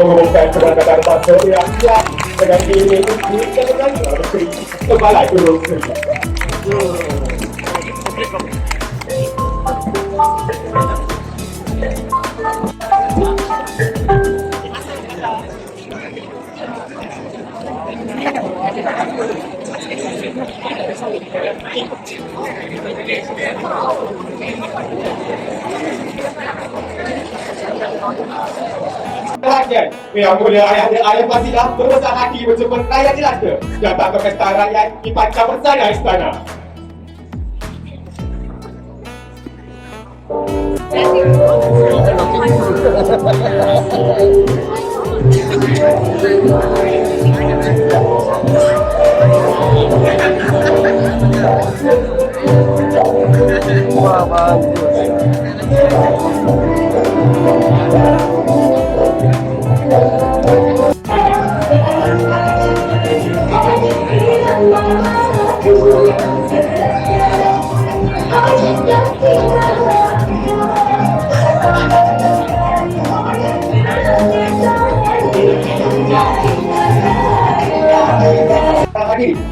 mengumumkan keberangkatan bangsa Iraq dengan diiringi dengan Menteri Kepala Gunung Seri. Rakyat, yang mulia ayah Fasilah berbesar hati menjemput rakyat jelata datang ke pesta rakyat di panca bersana istana.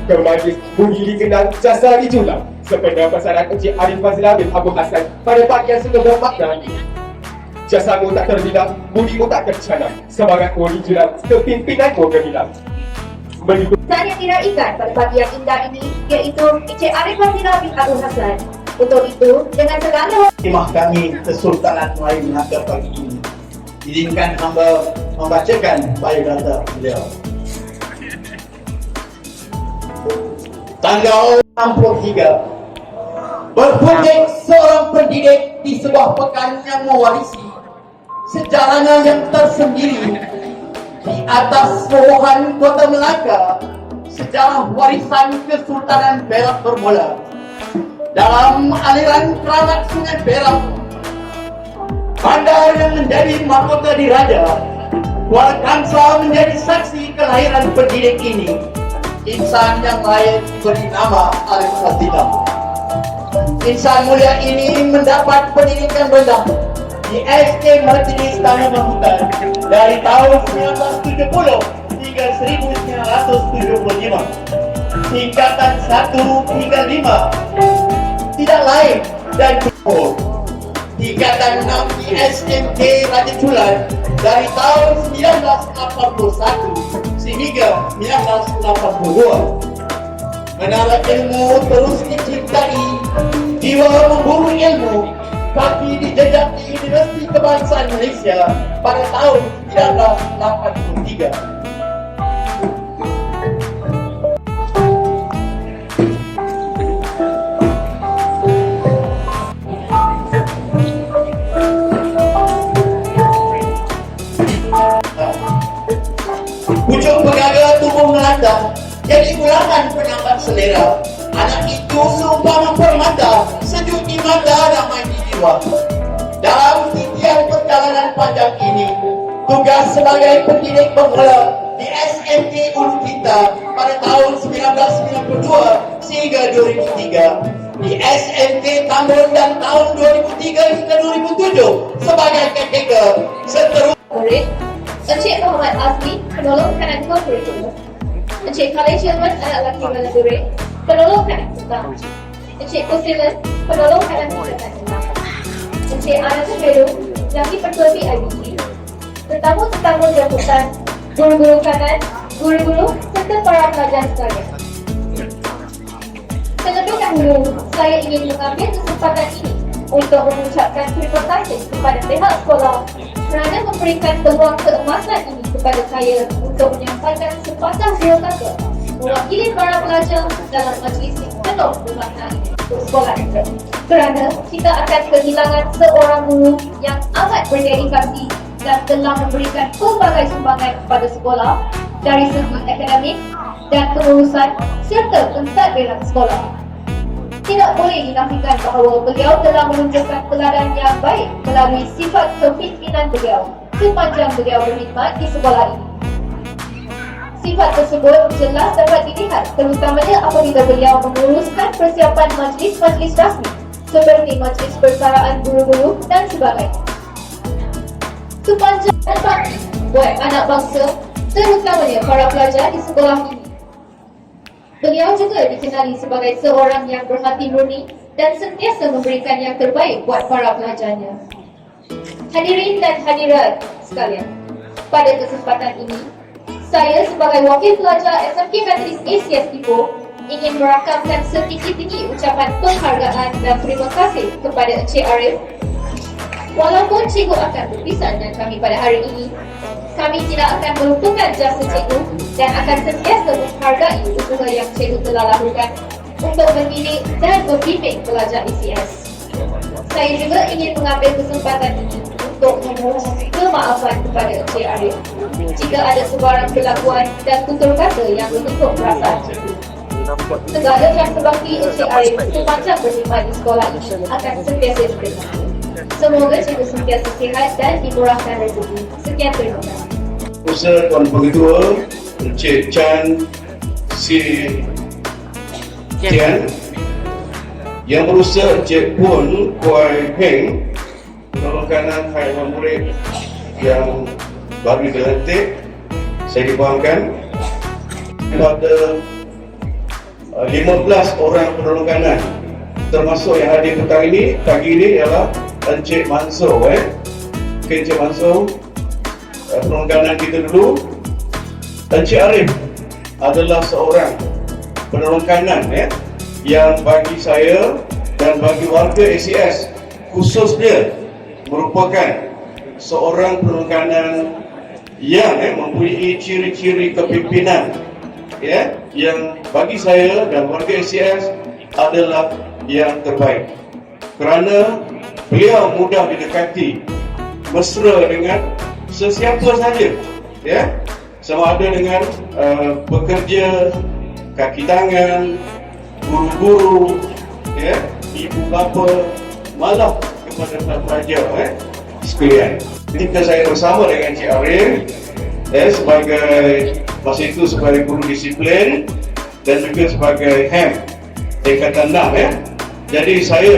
Ke Majlis Budi Dikenal Jasa Dijulang sepeda pasaran Encik Arif Fasilah bin Abu Hassan pada pagi yang sudah bermakna. Jasamu tak terbilang, budimu tak tercanang, semangat original, kepimpinanmu gemilang. Saya tidak ikan pada pagi yang indah ini, yaitu Encik Arif Fasilah bin Abu Hassan. Untuk itu, dengan segala khidmat kami Kesultanan Melayu Melaka pagi ini, izinkan hamba membacakan biodata beliau. Tanggal 63, berpunjing seorang pendidik di sebuah pekan yang mewarisi sejarahnya yang tersendiri di atas bawahan kota Melaka. Sejarah warisan Kesultanan Perak bermula dalam aliran keramat Sungai Perak, bandar yang menjadi mahkota diraja. Kuala Kangsar menjadi saksi kelahiran pendidik ini, insan yang lain beri nama Arif Fasilah. Insan mulia ini mendapat pendidikan rendah di SD Majelis Tanah Hutan dari tahun 1970 hingga 1975. Tingkatan 1 hingga 5 tidak lain dan cukup. Tingkatan 6 di SMK Raja Chulan dari tahun 1981 sehingga 1982. Menara ilmu terus dicintai, jiwa memburu ilmu, kaki dijejak di Universiti Kebangsaan Malaysia pada tahun 1983. Pucuk pegaga tubuh melanda, jadi ulangan penambat selera. Anak itu seumpama permata, sejuk di mata, damai di jiwa. Dalam titian perjalanan panjang ini, tugas sebagai pendidik bermula di SMK Ulu Kita pada tahun 1992 sehingga 2003. Di SMK Tambun dan tahun 2003 hingga 2007 sebagai caretaker. Seterusnya Encik Muhammad Azmi, penolong kanan kurikulum. Encik Khalid Syilman, anak lelaki Maladure, penolong kanan petang. Encik Kusilan, penolong kanan petang. Encik Ana Semedo, lelaki pertua PIBG. Tetamu-tetamu jemputan, guru-guru kanan, guru-guru serta para pelajar sekalian. Terlebih dahulu, saya ingin mengambil kesempatan ini untuk mengucapkan terima kasih kepada pihak sekolah kerana memberikan peluang keemasan ini kepada saya untuk menyampaikan sepatah dua kata mewakili para pelajar dalam majlis yang penuh bermakna untuk sekolah kita. Kerana kita akan kehilangan seorang guru yang amat berdedikasi dan telah memberikan pelbagai sumbangan kepada sekolah dari segi akademik dan pengurusan serta pentadbiran sekolah. Tidak boleh dinafikan bahawa beliau telah menunjukkan teladan yang baik melalui sifat kepimpinan beliau sepanjang beliau berkhidmat di sekolah ini. Sifat tersebut jelas dapat dilihat terutamanya apabila beliau menguruskan persiapan majlis-majlis rasmi seperti majlis persaraan guru-guru dan sebagainya. Sepanjang bakti buat anak bangsa, terutamanya para pelajar di sekolah ini. Beliau juga dikenali sebagai seorang yang berhati murni dan sentiasa memberikan yang terbaik buat para pelajarnya. Hadirin dan hadirat sekalian, pada kesempatan ini, saya sebagai wakil pelajar SMK Methodist ACS Ipoh ingin merakamkan setinggi-tinggi ucapan penghargaan dan terima kasih kepada Encik Arif. Walaupun cikgu akan berpisah dengan kami pada hari ini, kami tidak akan melupakan jasa cikgu dan akan sentiasa menghargai usaha yang cikgu telah lakukan untuk mendidik dan membimbing pelajar ACS. Saya juga ingin mengambil kesempatan ini untuk memohon kemaafan kepada Encik Arif jika ada sebarang kelakuan dan tutur kata yang menyinggung perasaan cikgu. Segala jasa bakti Encik Arif sepanjang berkhidmat di sekolah ini akan sentiasa diterima. Semoga cikgu sentiasa sihat dan dimurahkan rezeki. Sekian, terima kasih. Usaha Tuan Pengetua Encik Chan Si Tian, yang berusaha Encik Pun Kuai Heng, penolong kanan haiwan murid yang baru dilantik. Saya difahamkan ada 15 orang penolong kanan, termasuk yang hadir pagi ini ialah Encik Mansur. Okay, Encik Mansur, penolong kanan kita dulu. Encik Arif adalah seorang penolong kanan yang bagi saya dan bagi warga ACS khususnya merupakan seorang penolong kanan yang mempunyai ciri-ciri kepimpinan yang bagi saya dan warga ACS adalah yang terbaik, kerana beliau mudah didekati, mesra dengan sesiapa saja, sama ada dengan pekerja, kaki tangan, guru-guru, ibu bapa, malah kepada pelajar sekalian. Ketika saya bersama dengan Encik Arif sebagai masa itu sebagai guru disiplin dan juga sebagai HEM tingkatan 6, jadi saya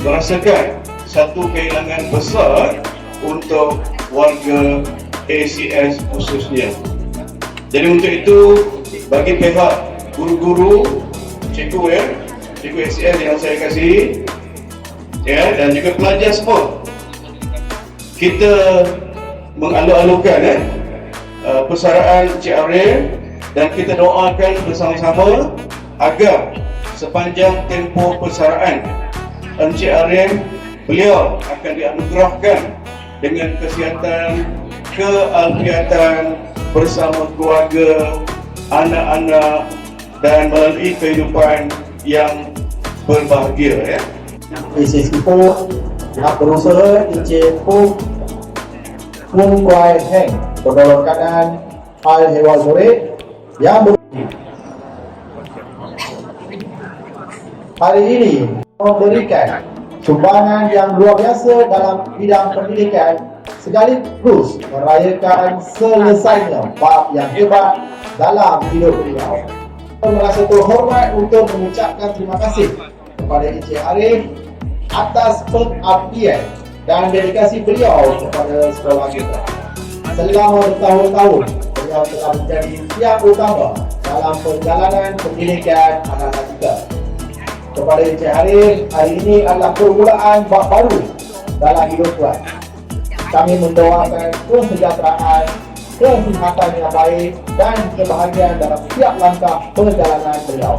merasakan satu kehilangan besar untuk warga ACS khususnya. Jadi untuk itu, bagi pihak guru-guru, cikgu cikgu ACS yang saya kasih, dan juga pelajar semua, kita mengalu-alukan persaraan Encik Arif dan kita doakan bersama-sama agar sepanjang tempoh persaraan Encik Arif, beliau akan dianugerahkan dengan kesihatan, keafiatan bersama keluarga, anak-anak dan melalui kehidupan yang berbahagia. ACS Ipoh nak berusaha Encik Pun Kuai Heng, penolong kanan hal hewan murid yang hari ini memberikan sumbangan yang luar biasa dalam bidang pendidikan sekaligus merayakan selesainya bab yang hebat dalam hidup beliau. Saya merasa terhormat untuk mengucapkan terima kasih kepada Encik Arif atas pengabdian dan dedikasi beliau kepada sekolah kita. Selama bertahun-tahun, beliau telah menjadi tiang utama dalam perjalanan pendidikan anak-anak kita. Kepada Encik Arif, hari ini adalah permulaan bab baru dalam hidup Tuan. Kami mendoakan kesejahteraan, kesihatan yang baik dan kebahagiaan dalam setiap langkah perjalanan beliau.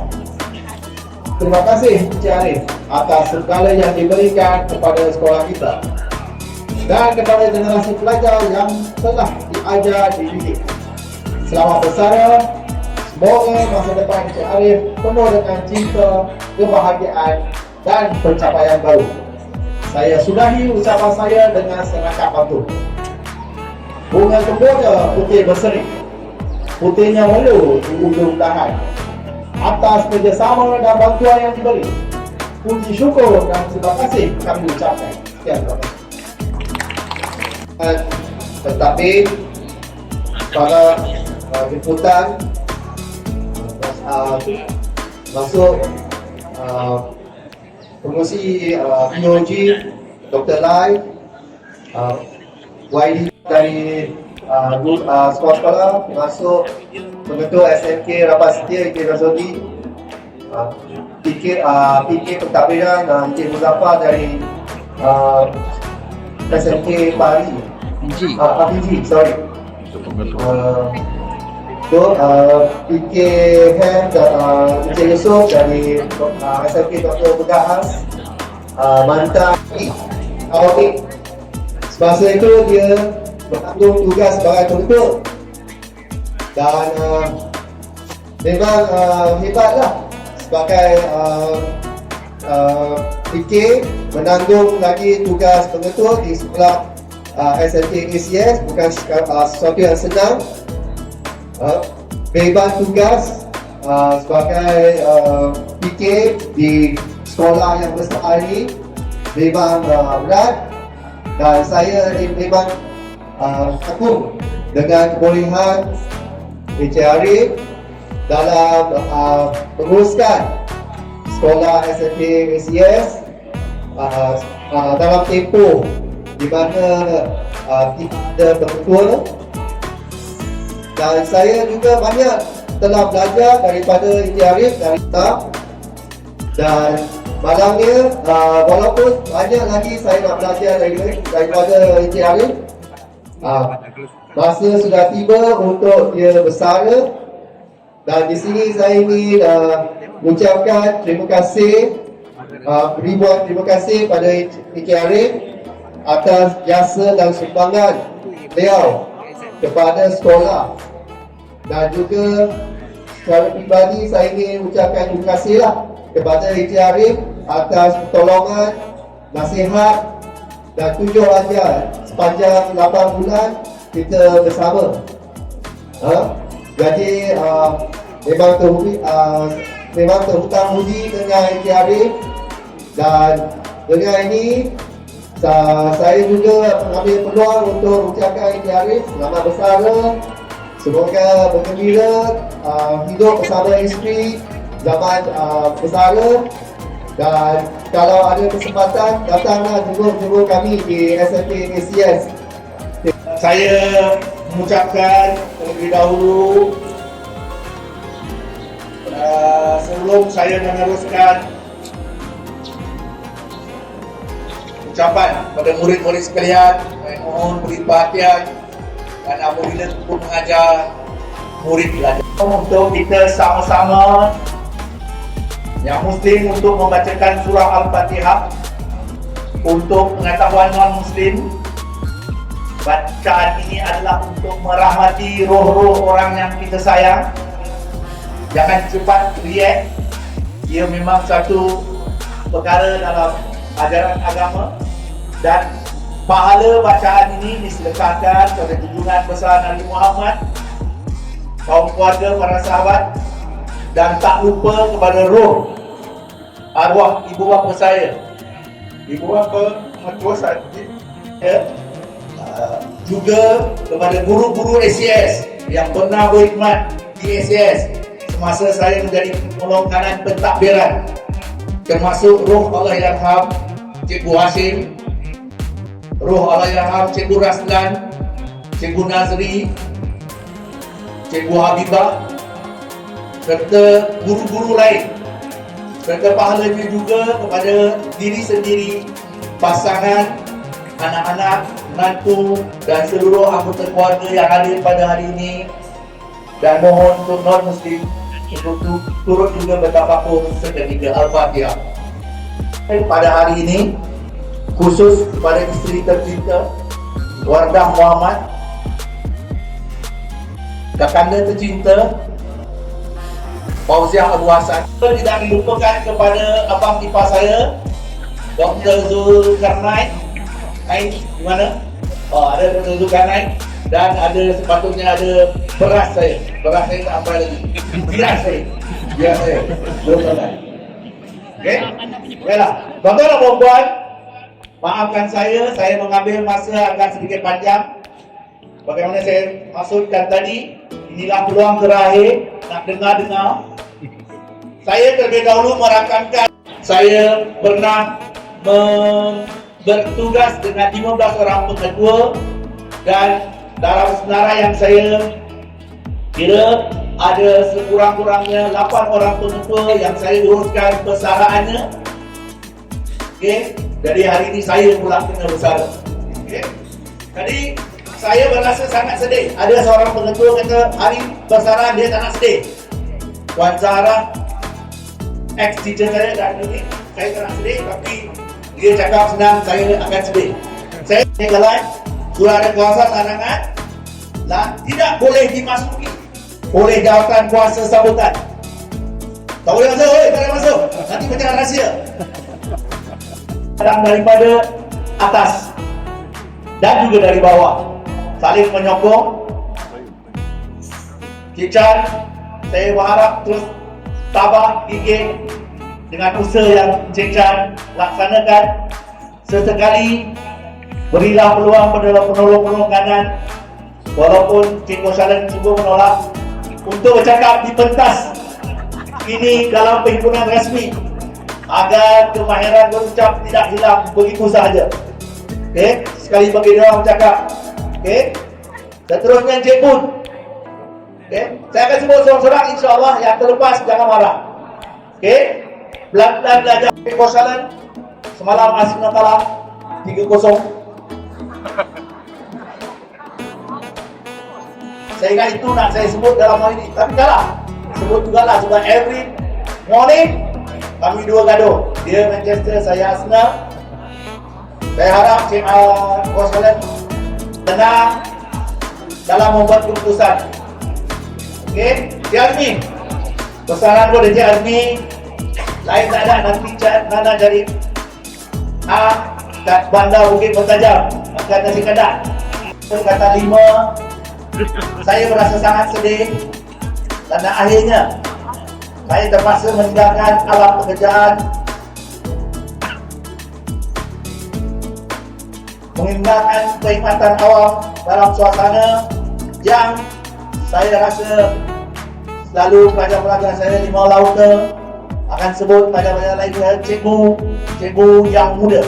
terima kasih Encik Arif atas segala yang diberikan kepada sekolah kita dan kepada generasi pelajar yang telah diajar dididik. Selamat bersara. Semoga masa depan Encik Arif penuh dengan cinta, kebahagiaan dan pencapaian baru. Saya sudahi ucapan saya dengan serangkap pantun. Bunga kemboja putih berseri, putihnya melu di ujung dahan. Atas kerjasama dan bantuan yang diberi, puji syukur dan terima kasih kami ucapkan. Sekian, terima kasih. Tetapi para jemputan masuk pengurusi POG Dr. Lai, YD dari sekolah masuk pengetua SMK Rapat Setia Encik Razodi, PK Pentadbiran Encik Muzaffar dari SMK Pari PG, sorry. PK Ham dan Encik Yusof dari SMK Dr. Begahas, mantan Awak. Semasa itu dia bertanggung tugas sebagai pengetua dan memang hebatlah sebagai PK menanggung lagi tugas pengetua di sekolah SMK ACS, bukan sesuatu yang senang. Beban tugas sebagai PK di sekolah yang besar ini memang berat, dan saya memang kagum dengan kebolehan Encik Arif dalam menguruskan sekolah SMK ACS dalam tempoh di mana kita berketua, dan saya juga banyak telah belajar daripada Encik Arif dari staff. Dan malangnya walaupun banyak lagi saya nak belajar daripada Encik Arif, masa sudah tiba untuk dia bersara, dan di sini saya ingin mengucapkan terima kasih, ribuan terima kasih pada Encik Arif atas jasa dan sumbangan beliau kepada sekolah, dan juga secara pribadi saya ingin mengucapkan terima kasihlah kepada Encik Arif atas pertolongan, nasihat dan tunjuk ajar sepanjang 8 bulan kita bersama. Jadi memang terhutang budi dengan Encik Arif, dan dengan ini saya juga mengambil peluang untuk mengucapkan Encik Arif selamat bersara. Semoga bergembira hidup bersama isteri zaman bersara, dan kalau ada kesempatan datanglah jumpa kami di SMK ACS. Saya mengucapkan terlebih dahulu sebelum saya meneruskan ucapan pada murid-murid sekalian, saya mohon beri perhatian, dan apabila guru mengajar, murid belajar. Untuk kita sama-sama yang Muslim untuk membacakan surah Al-Fatihah. Untuk pengetahuan non-Muslim, bacaan ini adalah untuk merahmati roh-roh orang yang kita sayang. Jangan cepat react. Ia memang satu perkara dalam ajaran agama, dan pahala bacaan ini disedekahkan kepada junjungan besar Nabi Muhammad, kaum keluarga, para sahabat, dan tak lupa kepada roh arwah ibu bapa saya, ibu bapa mertua saya, juga kepada guru-guru ACS yang pernah berkhidmat di ACS semasa saya menjadi penolong kanan pentadbiran, termasuk roh Allahyarham Cikgu Hashim, roh Allahyarham Cikgu Raslan, Cikgu Nazri, Cikgu Habibah, serta guru-guru lain, serta pahalanya juga kepada diri sendiri, pasangan, anak-anak, menantu, dan seluruh anggota keluarga yang hadir pada hari ini. Dan mohon untuk non-Muslim untuk turut juga bertafakur seketika. Al-Fatihah. Pada hari ini khusus kepada isteri tercinta Wardah Muhammad, kakanda tercinta Fauziah Abu Hassan. Tidak dilupakan kepada abang ipar saya Dr. Zulkarnain. Di mana? Oh, ada Dr. Zulkarnain. Dan ada sepatutnya ada beras saya. Beras saya tak apa lagi. Biar saya. Biar saya. Zulkarnain. Okey? Baiklah. Tuan-tuan dan puan-puan, maafkan saya mengambil masa agak sedikit panjang. Bagaimana saya maksudkan tadi, inilah peluang terakhir nak dengar-dengar. Saya terlebih dahulu merakamkan saya pernah bertugas dengan 15 orang pengetua, dan dalam senarai yang saya kira ada sekurang-kurangnya 8 orang pengetua yang saya uruskan persaraannya. Okey, jadi hari ini saya pula kena bersara. Okey. Jadi saya berasa sangat sedih. Ada seorang pengetua kata hari bersaraan dia tak nak sedih. Puan Zahra, ex-teacher saya dah ini, saya tak nak sedih, tapi dia cakap senang, saya akan sedih. Saya galak, sudah ada kuasa larangan dan tidak boleh dimasuki oleh jawatan kuasa sambutan. Tak boleh masuk, tak boleh masuk. Nanti macam rahsia. Kadang daripada atas dan juga dari bawah saling menyokong. Cik Chan, saya berharap terus tabah, gigih dengan usaha yang Cik Chan laksanakan. Sesekali berilah peluang pada penolong-penolong kanan, walaupun Cik Kosalan cuba menolak, untuk bercakap di pentas ini dalam perhimpunan rasmi agar kemahiran berucap tidak hilang begitu sahaja. Okey, sekali bagi dia orang bercakap. Okey, seterusnya Cik Bun. Okey, saya akan sebut seorang-seorang, insya-Allah yang terlepas jangan marah. Okey, pelan-pelan belajar. Cik Kosalan semalam Arsenal kalah 3-0. Saya ingat itu nak saya sebut dalam hal ini, tapi kalah. Sebut juga lah sebab every morning kami dua gaduh. Dia Manchester, saya Arsenal. Saya harap Cik Kosalan tenang dalam membuat keputusan. Okey, Cik Azmi, pesanan kepada Cik Azmi, lain tak ada nanti Nana jadi kat bandar Bukit Bertajam akan nasi kadang. Kata 5, saya merasa sangat sedih kerana akhirnya saya terpaksa meninggalkan alam pekerjaan, meninggalkan perkhidmatan awam dalam suasana yang saya rasa selalu pelajar-pelajar saya di Mawar Lauta akan sebut pelajar-pelajar lain cikgu yang muda.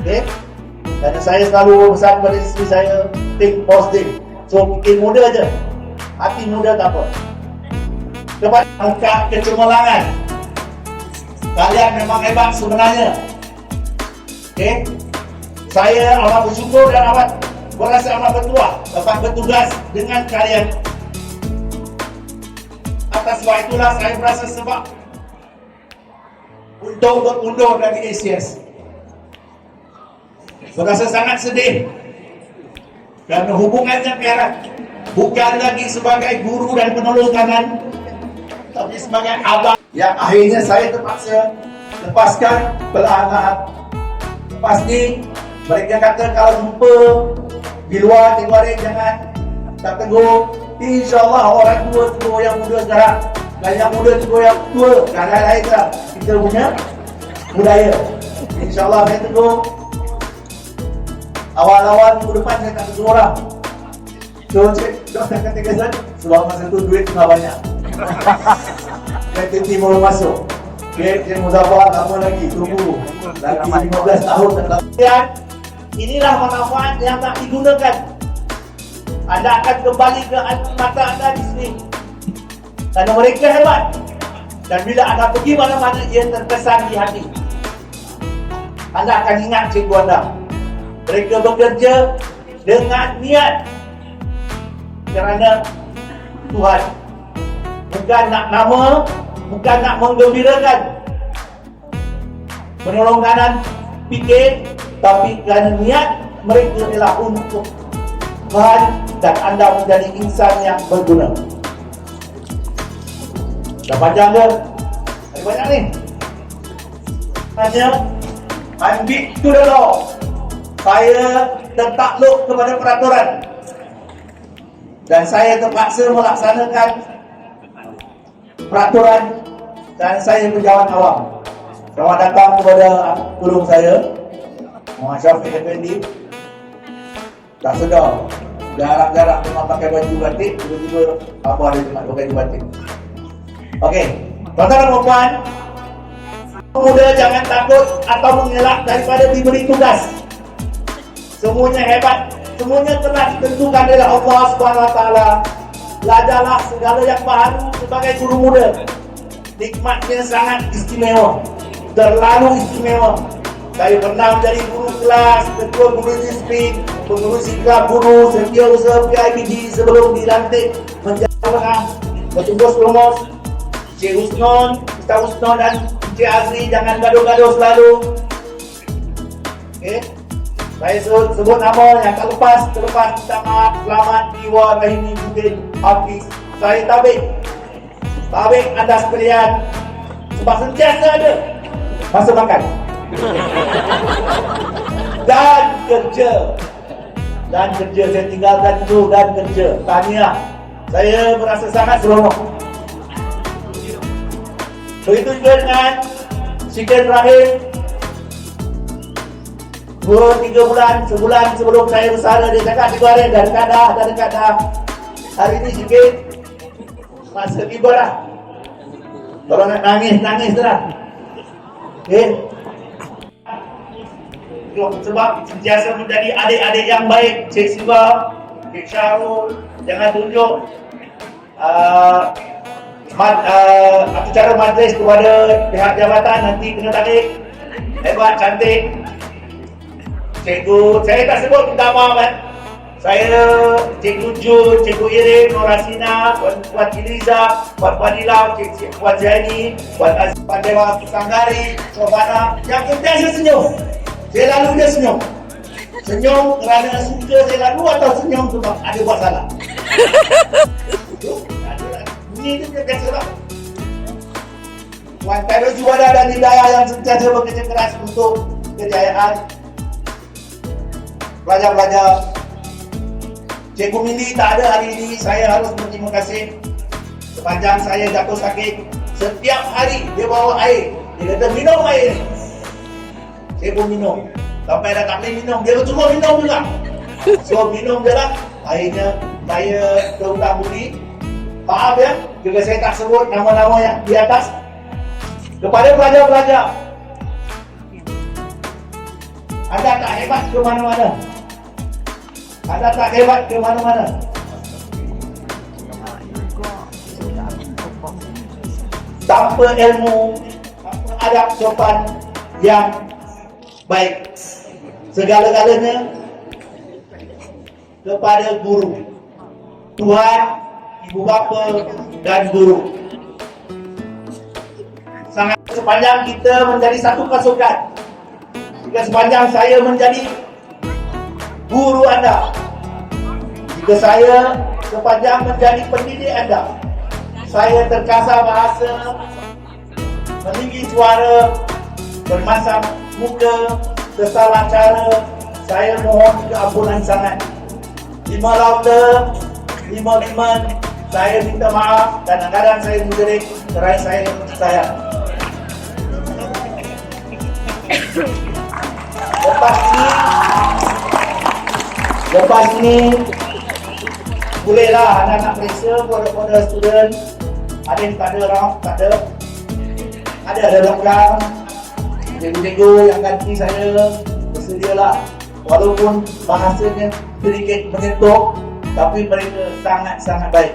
Okey? Dan saya selalu berpesan kepada isteri saya, think positive. So, fikir muda je. Hati muda tak apa. Kepada angkat kecemerlangan, kalian memang hebat sebenarnya. Okey? Saya amat bersyukur dan amat berasa amat bertuah dapat bertugas dengan kalian. Atas sebab itulah saya berasa sebab untuk berundur dari ACS. Berasa sangat sedih kerana hubungannya erat, bukan lagi sebagai guru dan penolong kanan, tapi sebagai abang yang akhirnya saya terpaksa lepaskan perlahan-lahan. Lepas ni mereka kata kalau jumpa di luar tengok jangan tak tegur. InsyaAllah orang tua tegur yang muda sekarang, dan yang muda tegur yang tua. Dan lain-lain lah kita punya budaya. InsyaAllah saya tegur. Awal-awal minggu depan saya tak tegur orang. So cik, jom saya kata kesan, sebab masa tu duit tengah banyak. Kata timur masuk. Okay, Cik Muzaffar lama lagi, tunggu. Lagi 15 tahun tak. Dan inilah manfaat yang tak digunakan. Anda akan kembali ke mata anda di sini. Kerana mereka hebat. Dan bila anda pergi mana-mana, ia terkesan di hati. Anda akan ingat cikgu anda. Mereka bekerja dengan niat kerana Tuhan. Bukan bukan nak nama, bukan nak menggembirakan menolong kanan fikir, tapi kerana niat mereka adalah untuk Tuhan dan anda menjadi insan yang berguna. Dah panjang ke? Ada banyak ni. Hanya I'm big to the law. Saya tertakluk kepada peraturan dan saya terpaksa melaksanakan peraturan dan saya berjalan awam. Selamat datang kepada guru saya, Muhammad Syafiq Effendi. Tak sedar, jarang-jarang memang pakai baju batik, tiba-tiba apa ada cuma pakai baju batik. Okey, tuan-tuan dan puan, muda jangan takut atau mengelak daripada diberi tugas. Semuanya hebat, semuanya telah ditentukan oleh Allah SWT. Belajarlah segala yang baru sebagai guru muda. Nikmatnya sangat istimewa, terlalu istimewa. Saya pernah menjadi guru kelas, ketua guru disiplin, pengurus sikap guru, setiausaha PIBG sebelum dilantik menjadi tengah petugas promos. Cik Husnon, Ustaz Husnon dan Cik Azri jangan gaduh-gaduh selalu. Okey. Saya sebut nama yang terlepas minta maaf. Selamat Iwa Rahimi Judin Hafiz. Saya tabik anda sekalian sebab sentiasa ada masa makan dan kerja saya tinggalkan itu dan kerja. Tahniah, saya merasa sangat seronok. Begitu juga dengan Syekh Rahim. 2-3 bulan, sebulan sebelum saya bersara, dia cakap digoreng dari kadah. Hari ini sikit masa tiba lah. Kalau nak nangis lah. Okay. Sebab sentiasa menjadi adik-adik yang baik. Cik Siva, Cik Syahrul, jangan tunjuk cara majlis kepada pihak jabatan, nanti kena tarik. Hebat, cantik. Cikgu, saya tak sebut minta maaf kan. Saya, Cikgu Jun, Cikgu Irin, Nur Rasina, Puan Iliza, Puan Fadilah, Puan Zaini, Puan Aziz, Puan Dewa Sanggari, Sobana, yang sentiasa senyum. Saya lalu dia senyum. Senyum kerana suka saya lalu atau senyum sebab ada buat salah? Ini dia biasa lah. Puan Khairul Juwada dan Hidayah yang sentiasa bekerja keras untuk kejayaan pelajar-pelajar. Cikgu Mili tak ada hari ini, saya harus berterima kasih. Sepanjang saya jatuh sakit, setiap hari dia bawa air. Dia kata minum air ni. Saya pun minum. Sampai dah tak boleh minum, dia cuma minum juga. So minum je lah. Akhirnya saya terhutang budi. Maaf ya, juga saya tak sebut nama-nama yang di atas. Kepada pelajar-pelajar, anda tak hebat ke mana-mana. Anda tak hebat ke mana-mana. Tanpa ilmu, tanpa adab sopan yang baik, segala-galanya kepada guru, Tuhan, ibu bapa dan guru. Sangat sepanjang kita menjadi satu pasukan, jika sepanjang saya menjadi guru anda, jika saya sepanjang menjadi pendidik anda, saya terkasar bahasa, meninggi suara, bermasam muka, tersalah cara, saya mohon keampunan sangat. 5 lauta, 5 liman, saya minta maaf. Kadang-kadang saya menjerit kerana saya sayang. Lepas ini bolehlah anak-anak periksa pada student. Ada yang tak ada orang, tak ada. Ada belakang. Cikgu-cikgu yang ganti saya bersedialah. Walaupun bahasanya sedikit menyentuh, tapi mereka sangat-sangat baik.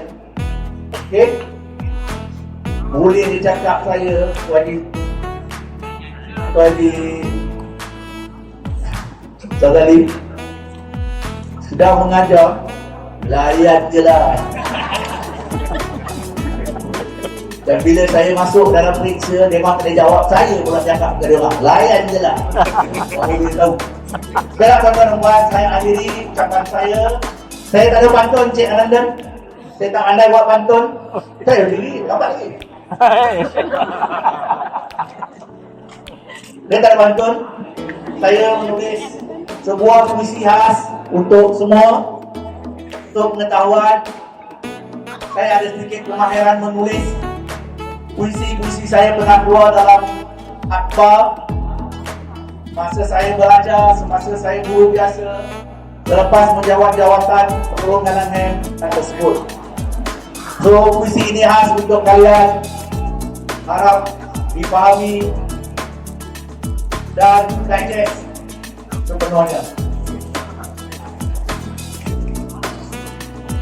Okey? Boleh dicakap saya Tuan Sadali sedang mengajar, layan je lah. Dan bila saya masuk dalam periksa, dia memang kena jawab, saya pula cakap ke dia orang, layan je lah. Orang boleh tahu. Baiklah tuan-tuan dan puan, saya akhiri ucapan saya. Saya tak ada pantun, Cik Ananda. Saya tak pandai buat pantun. Saya diri, lambat lagi. Saya tak ada pantun. Saya menulis sebuah puisi khas untuk semua, untuk pengetahuan. Saya ada sedikit kemahiran menulis. Puisi-puisi saya pernah keluar dalam akhbar masa saya belajar, semasa saya guru biasa, selepas menjawat jawatan pertolongan HEM tersebut. So, puisi ini khas untuk kalian, harap dipahami dan digest sepenuhnya.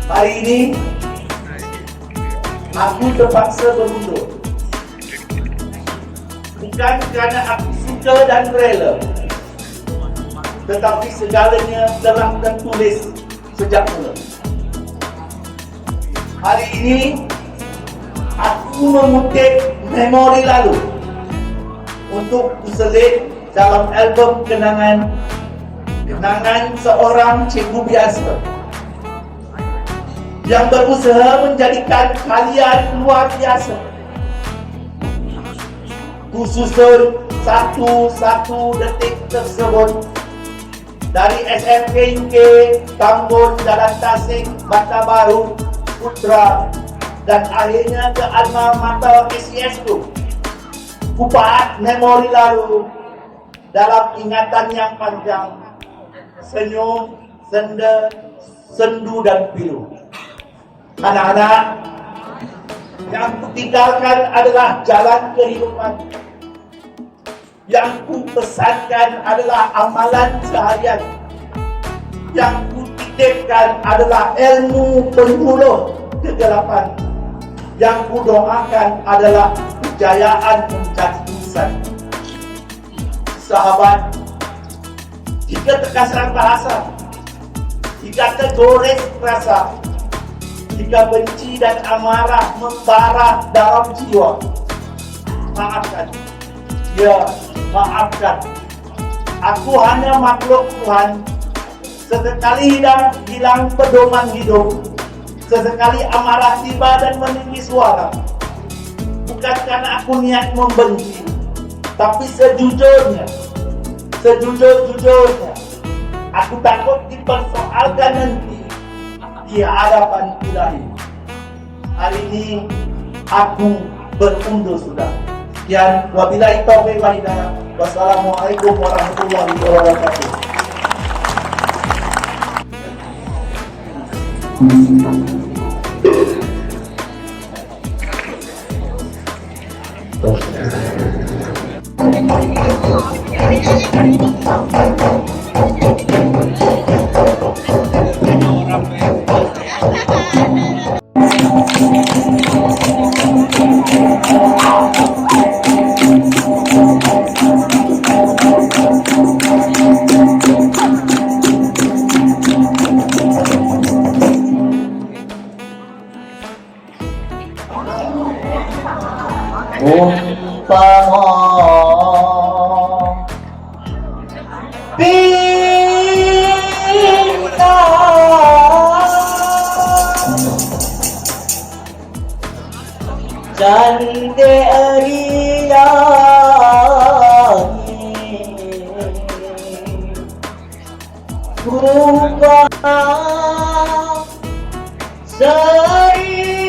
Hari ini aku terpaksa berundur, bukan kerana aku suka dan rela, tetapi segalanya telah tertulis sejak mula. Hari ini aku mengutip memori lalu untuk kuselit dalam album kenangan seorang cikgu biasa yang berusaha menjadikan kalian luar biasa. Kususun satu-satu detik tersebut dari SMK UK, Tambun, Jalan Tasik, Bata Baru, Putra, dan akhirnya ke alma mater SCS Group. Kupahat memori lalu dalam ingatan yang panjang, senyum, senda, sendu dan pilu. Anak-anak, yang kutinggalkan adalah jalan kehidupan. Yang ku pesankan adalah amalan seharian. Yang ku titipkan adalah ilmu penyuluh kegelapan. Yang ku doakan adalah kejayaan menjadi insan. Sahabat, jika terkasar bahasa, jika tergores rasa, jika benci dan amarah membara dalam jiwa, maafkan. Ya, maafkan. Aku hanya makhluk Tuhan. Sesekali hilang pedoman hidup. Sesekali amarah tiba dan meninggi suara. Bukan karena aku niat membenci, tapi sejujurnya, aku takut dipersoalkan nanti di hadapan Ilahi. Hari ini aku berundur sudah. Sekian, wabillahi taufiq wal hidayah. Wassalamualaikum warahmatullahi wabarakatuh. Umpama bintang canderi langit rubah seribu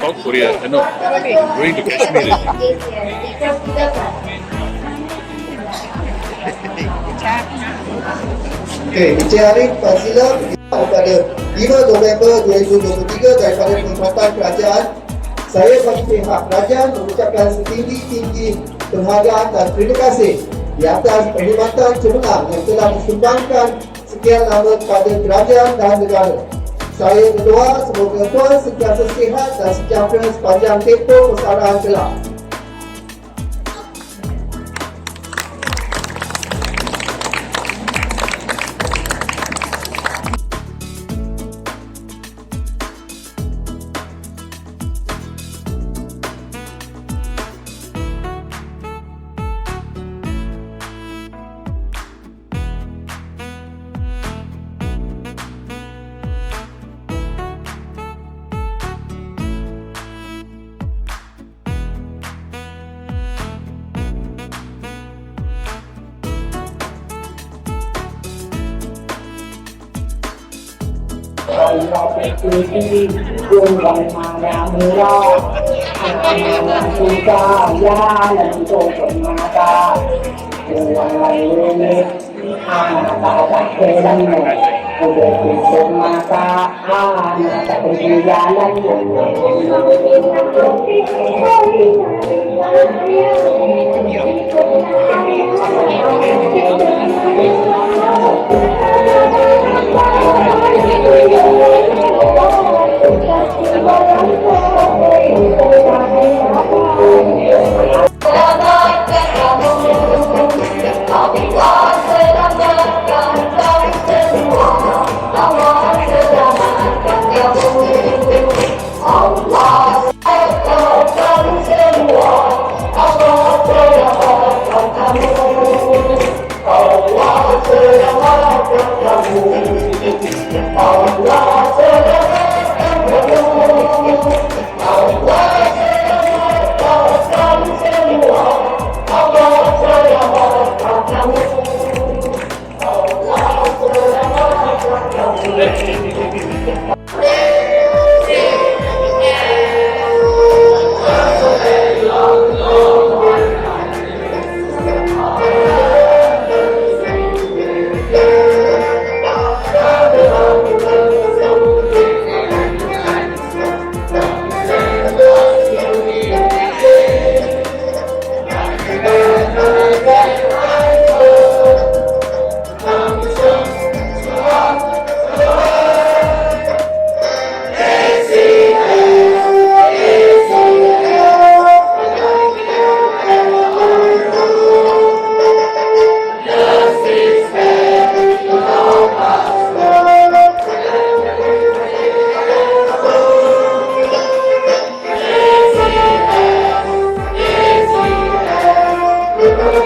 South Korea, no, going to Kashmir. Okey, Encik Arif Fazila pada 5 November 2023 daripada Perkhidmatan Kerajaan, saya bagi pihak kerajaan mengucapkan setinggi-tinggi penghargaan dan terima kasih di atas perkhidmatan cemerlang yang telah disumbangkan sekian lama kepada kerajaan dan negara. Saya berdoa semoga Tuan sentiasa sihat dan sejahtera sepanjang tempoh persaraan kelak.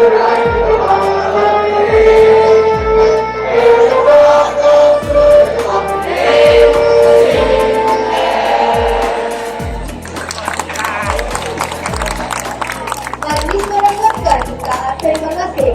Majlis merangkapkan jutaan. Terima kasih.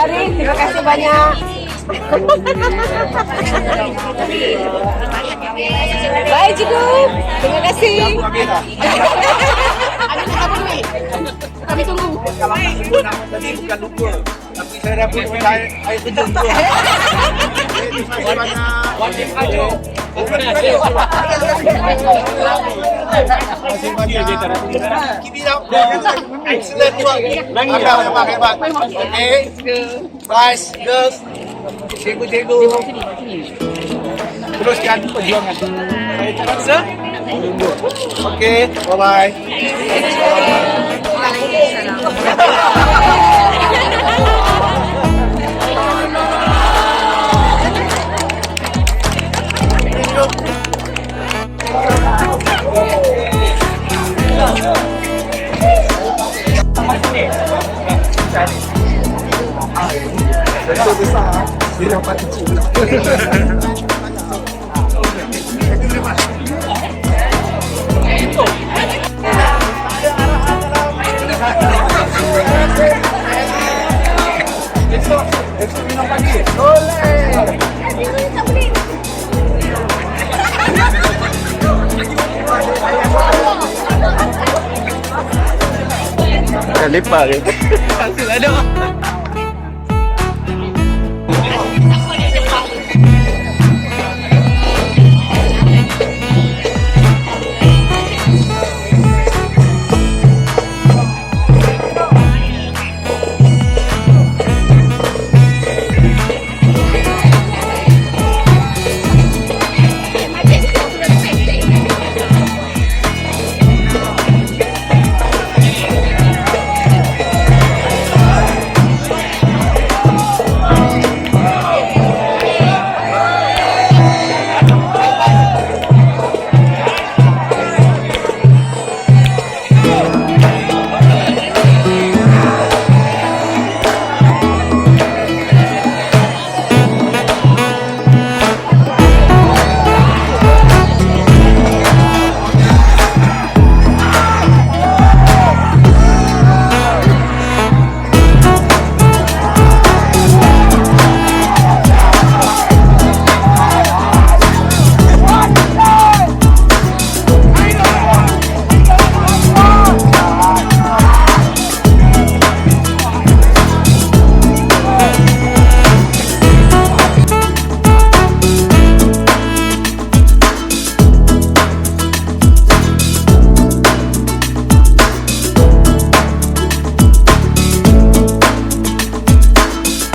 Terima kasih banyak. Baik Cikgu, terima kasih. Kami tunggu. Tadi bukan lupa, tapi saya dapat air terjun. Wajib aja. Excellent work. Hebat. Okay. Guys, girls, cikgu-cikgu. Teruskan perjuangan. Terima Okay, bye-bye. Lepak ke?